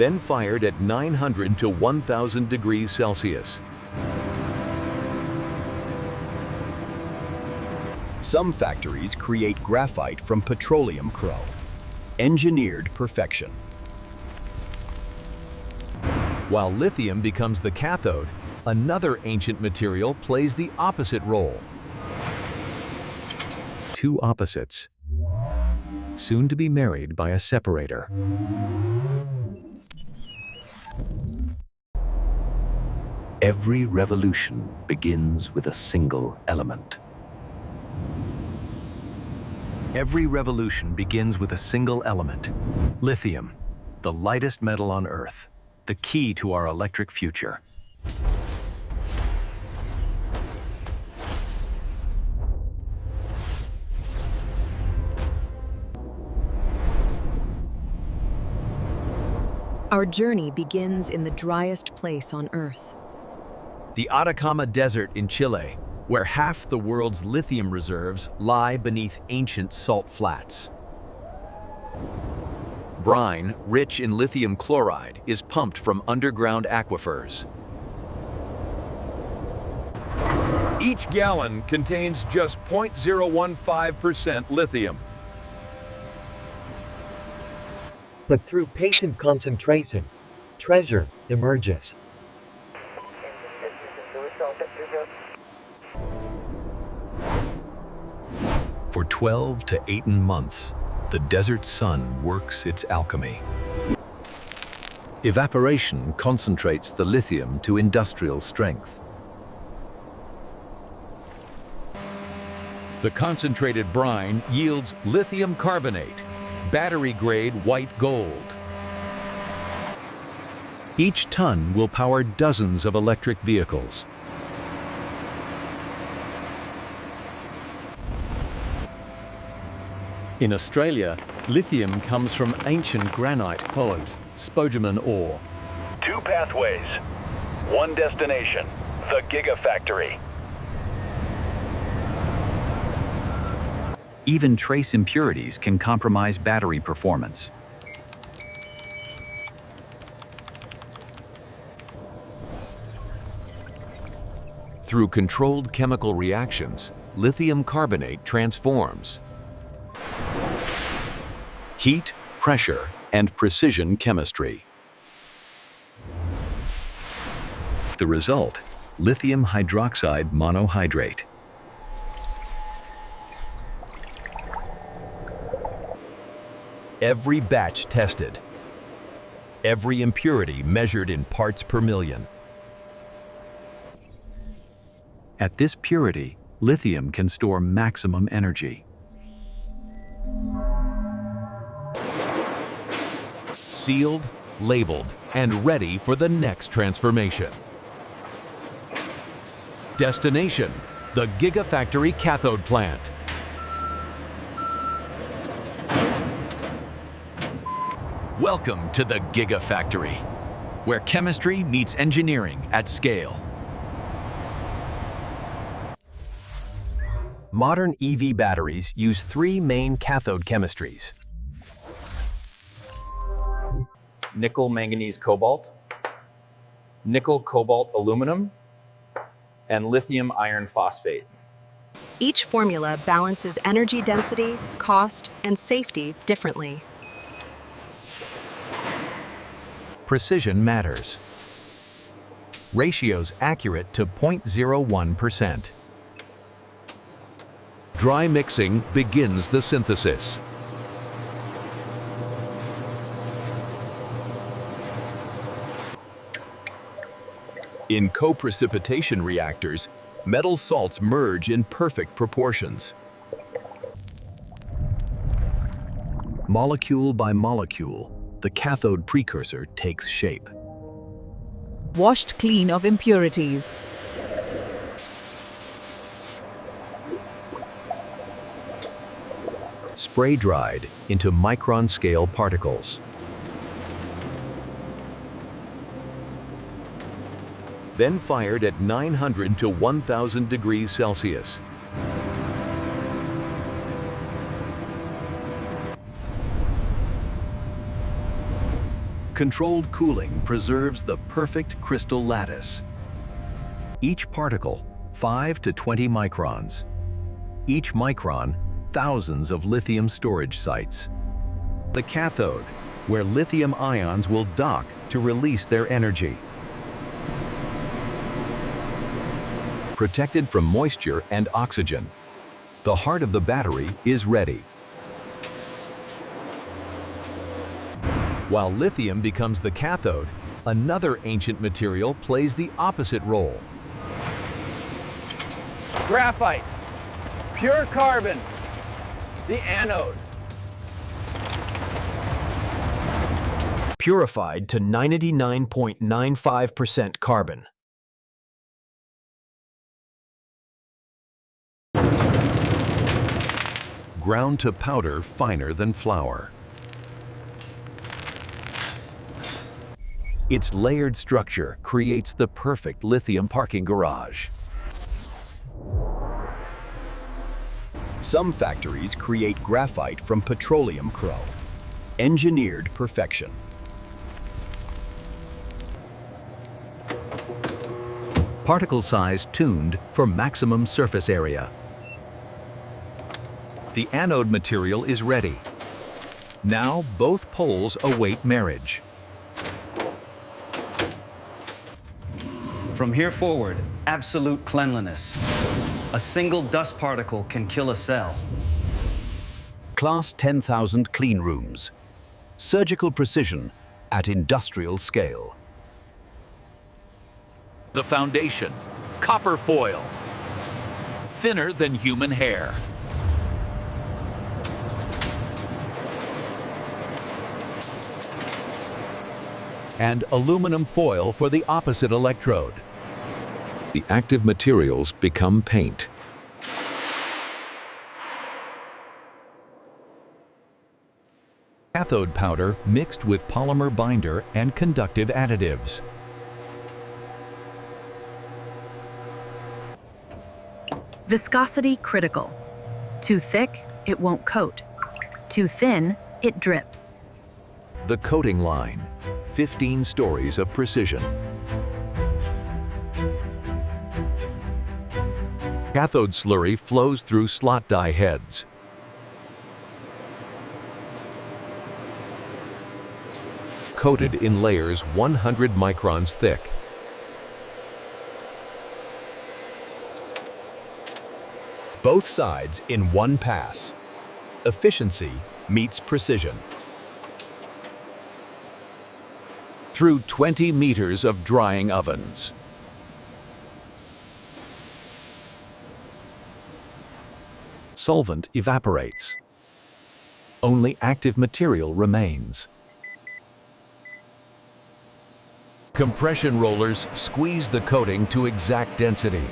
then fired at 900 to 1000 degrees Celsius. Some factories create graphite from petroleum chrome. Engineered perfection. While lithium becomes the cathode, another ancient material plays the opposite role. Two opposites, soon to be married by a separator. Every revolution begins with a single element. Every revolution begins with a single element. Lithium, the lightest metal on Earth, the key to our electric future. Our journey begins in the driest place on Earth. The Atacama Desert in Chile, where half the world's lithium reserves lie beneath ancient salt flats. Brine, rich in lithium chloride, is pumped from underground aquifers. Each gallon contains just 0.015% lithium. But through patient concentration, treasure emerges. For 12 to 18 months, the desert sun works its alchemy. Evaporation concentrates the lithium to industrial strength. The concentrated brine yields lithium carbonate, battery-grade white gold. Each ton will power dozens of electric vehicles. In Australia, lithium comes from ancient granite columns, spodumene ore. Two pathways, one destination, the Gigafactory. Even trace impurities can compromise battery performance. Through controlled chemical reactions, lithium carbonate transforms. Heat, pressure, and precision chemistry. The result, lithium hydroxide monohydrate. Every batch tested. Every impurity measured in parts per million. At this purity, lithium can store maximum energy. Sealed, labeled, and ready for the next transformation. Destination, the Gigafactory cathode plant. Welcome to the Gigafactory, where chemistry meets engineering at scale. Modern EV batteries use three main cathode chemistries: nickel, manganese, cobalt, nickel, cobalt, aluminum, and lithium iron phosphate. Each formula balances energy density, cost, and safety differently. Precision matters. Ratios accurate to 0.01%. Dry mixing begins the synthesis. In co-precipitation reactors, metal salts merge in perfect proportions. Molecule by molecule, the cathode precursor takes shape. Washed clean of impurities. Spray dried into micron-scale particles. Then fired at 900 to 1000 degrees Celsius. Controlled cooling preserves the perfect crystal lattice. Each particle, 5 to 20 microns. Each micron, thousands of lithium storage sites. The cathode, where lithium ions will dock to release their energy. Protected from moisture and oxygen, the heart of the battery is ready. While lithium becomes the cathode, another ancient material plays the opposite role. Graphite, pure carbon, the anode. Purified to 99.95% carbon. Ground to powder finer than flour. Its layered structure creates the perfect lithium parking garage. Some factories create graphite from petroleum chrome. Engineered perfection. Particle size tuned for maximum surface area. The anode material is ready. Now both poles await marriage. From here forward, absolute cleanliness. A single dust particle can kill a cell. Class 10,000 clean rooms. Surgical precision at industrial scale. The foundation, copper foil, thinner than human hair. And aluminum foil for the opposite electrode. The active materials become paint. Cathode powder mixed with polymer binder and conductive additives. Viscosity critical. Too thick, it won't coat. Too thin, it drips. The coating line, 15 stories of precision. Cathode slurry flows through slot die heads. Coated in layers 100 microns thick. Both sides in one pass. Efficiency meets precision. Through 20 meters of drying ovens. Solvent evaporates. Only active material remains. Compression rollers squeeze the coating to exact density.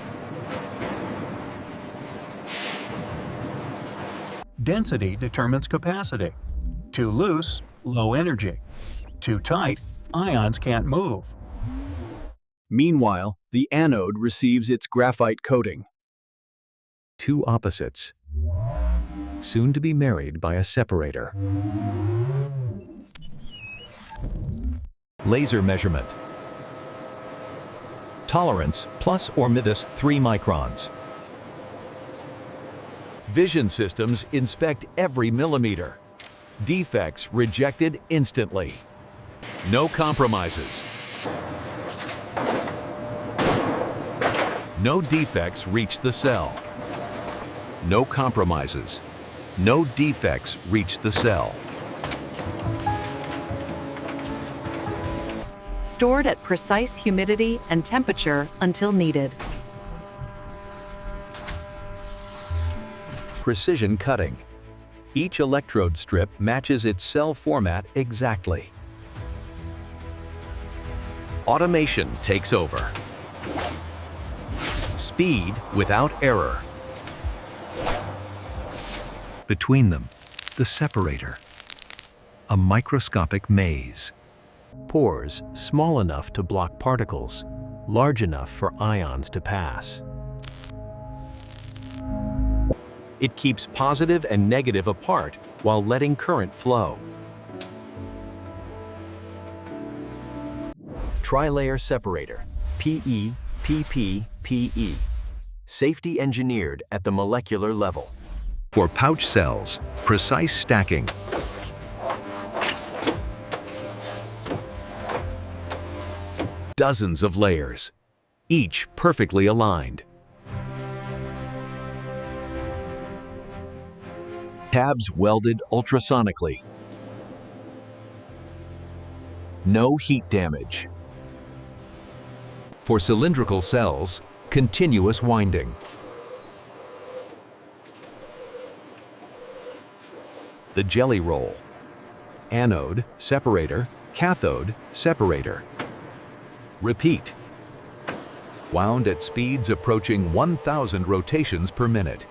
Density determines capacity. Too loose, low energy. Too tight, ions can't move. Meanwhile, the anode receives its graphite coating. Two opposites, soon to be married by a separator. Laser measurement. Tolerance plus or minus 3 microns. Vision systems inspect every millimeter. Defects rejected instantly. No compromises. No defects reach the cell. No compromises. No defects reach the cell. Stored at precise humidity and temperature until needed. Precision cutting. Each electrode strip matches its cell format exactly. Automation takes over. Speed without error. Between them, the separator. A microscopic maze. Pores small enough to block particles, large enough for ions to pass. It keeps positive and negative apart while letting current flow. Tri-layer separator, PE, PP, PE. Safety engineered at the molecular level. For pouch cells, precise stacking. Dozens of layers, each perfectly aligned. Tabs welded ultrasonically. No heat damage. For cylindrical cells, continuous winding. The jelly roll. Anode, separator, cathode, separator. Repeat. Wound at speeds approaching 1,000 rotations per minute.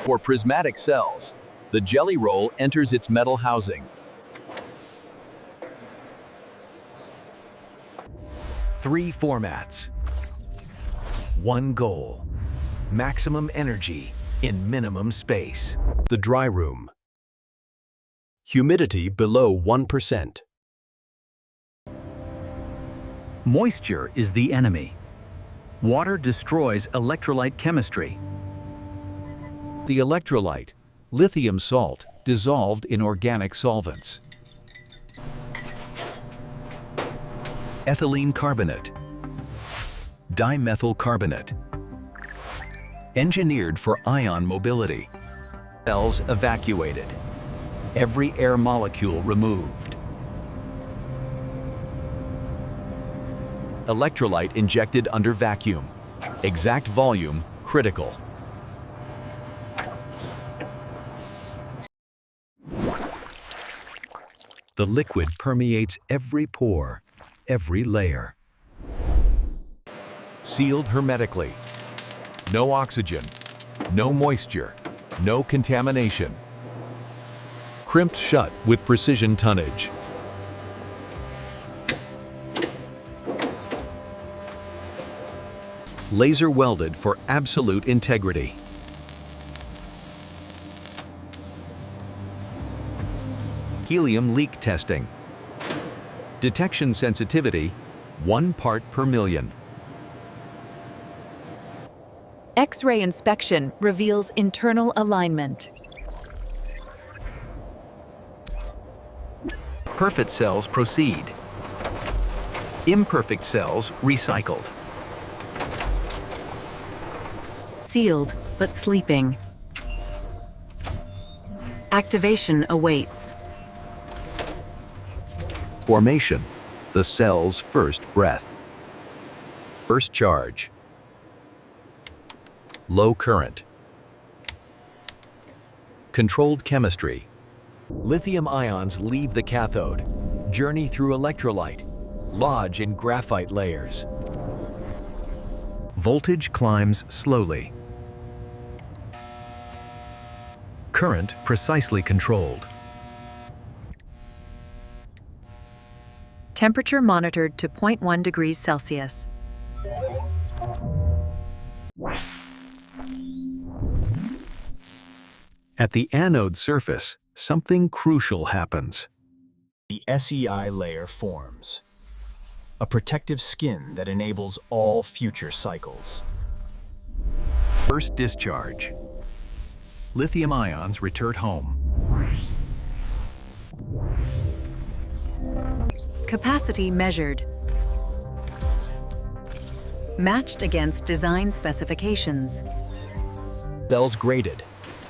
For prismatic cells, the jelly roll enters its metal housing. 3 formats. 1 goal. Maximum energy in minimum space. The dry room. Humidity below 1%. Moisture is the enemy. Water destroys electrolyte chemistry. The electrolyte, lithium salt dissolved in organic solvents. Ethylene carbonate. Dimethyl carbonate. Engineered for ion mobility. Cells evacuated. Every air molecule removed. Electrolyte injected under vacuum. Exact volume critical. The liquid permeates every pore, every layer. Sealed hermetically. No oxygen, no moisture, no contamination. Crimped shut with precision tonnage. Laser welded for absolute integrity. Helium leak testing. Detection sensitivity, 1 part per million. X-ray inspection reveals internal alignment. Perfect cells proceed. Imperfect cells recycled. Sealed but sleeping. Activation awaits. Formation, the cell's first breath. First charge. Low current. Controlled chemistry. Lithium ions leave the cathode, journey through electrolyte, lodge in graphite layers. Voltage climbs slowly. Current precisely controlled. Temperature monitored to 0.1 degrees Celsius. At the anode surface, something crucial happens. The SEI layer forms. A protective skin that enables all future cycles. First discharge. Lithium ions return home. Capacity measured. Matched against design specifications. Cells graded.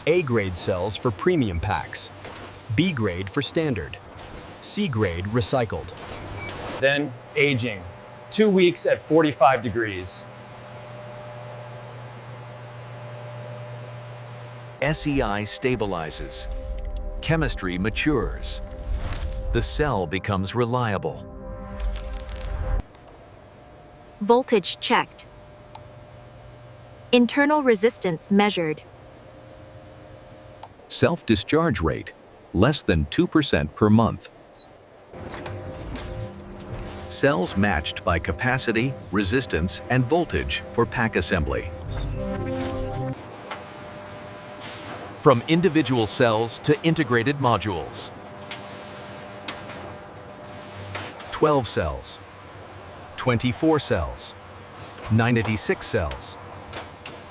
A-grade cells for premium packs. B-grade for standard. C-grade recycled. Then aging. 2 weeks at 45 degrees. SEI stabilizes. Chemistry matures. The cell becomes reliable. Voltage checked. Internal resistance measured. Self-discharge rate, less than 2% per month. Cells matched by capacity, resistance, and voltage for pack assembly. From individual cells to integrated modules. 12 cells, 24 cells, 96 cells.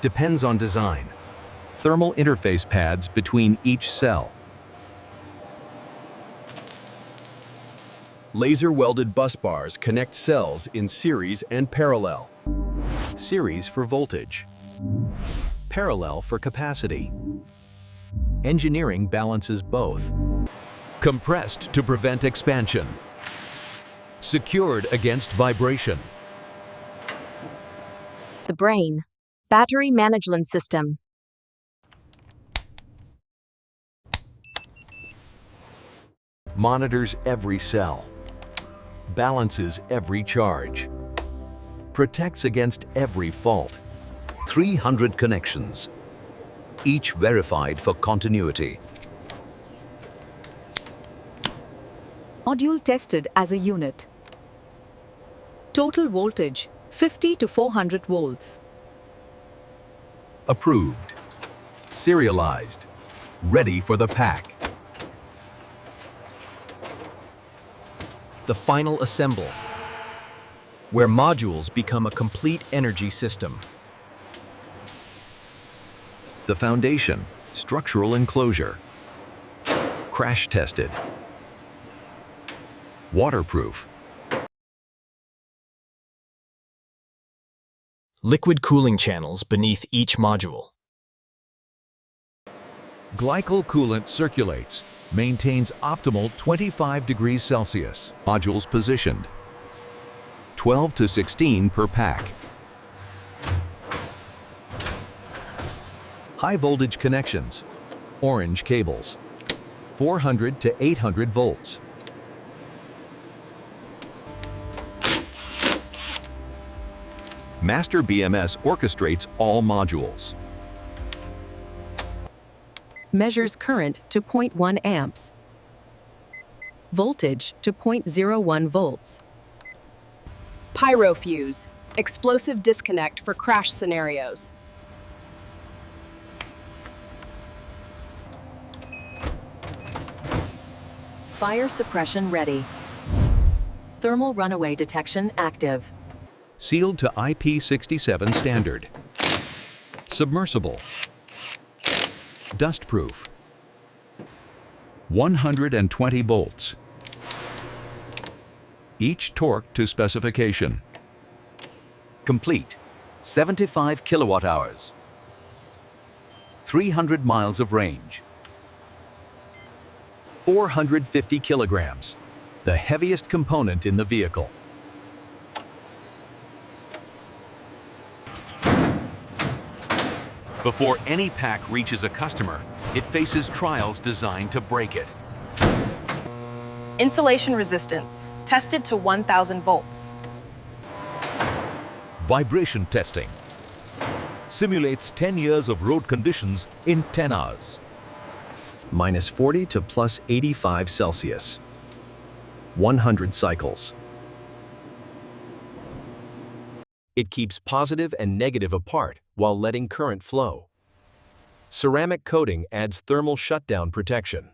Depends on design. Thermal interface pads between each cell. Laser-welded bus bars connect cells in series and parallel. Series for voltage. Parallel for capacity. Engineering balances both. Compressed to prevent expansion. Secured against vibration. The brain. Battery management system. Monitors every cell. Balances every charge. Protects against every fault. 300 connections, each verified for continuity. Module tested as a unit. Total voltage 50 to 400 volts. Approved. Serialized. Ready for the pack. The final assemble, where modules become a complete energy system. The foundation, structural enclosure. Crash tested. Waterproof. Liquid cooling channels beneath each module. Glycol coolant circulates, maintains optimal 25 degrees Celsius. Modules positioned. 12 to 16 per pack. High voltage connections. Orange cables. 400 to 800 volts. Master BMS orchestrates all modules. Measures current to 0.1 amps. Voltage to 0.01 volts. Pyrofuse, explosive disconnect for crash scenarios. Fire suppression ready. Thermal runaway detection active. Sealed to IP67 standard. Submersible. Dustproof. 120 volts. Each torque to specification. Complete. 75 kilowatt hours. 300 miles of range. 450 kilograms. The heaviest component in the vehicle. Before any pack reaches a customer, it faces trials designed to break it. Insulation resistance, tested to 1,000 volts. Vibration testing. Simulates 10 years of road conditions in 10 hours. Minus 40 to plus 85 Celsius. 100 cycles. It keeps positive and negative apart while letting current flow. Ceramic coating adds thermal shutdown protection.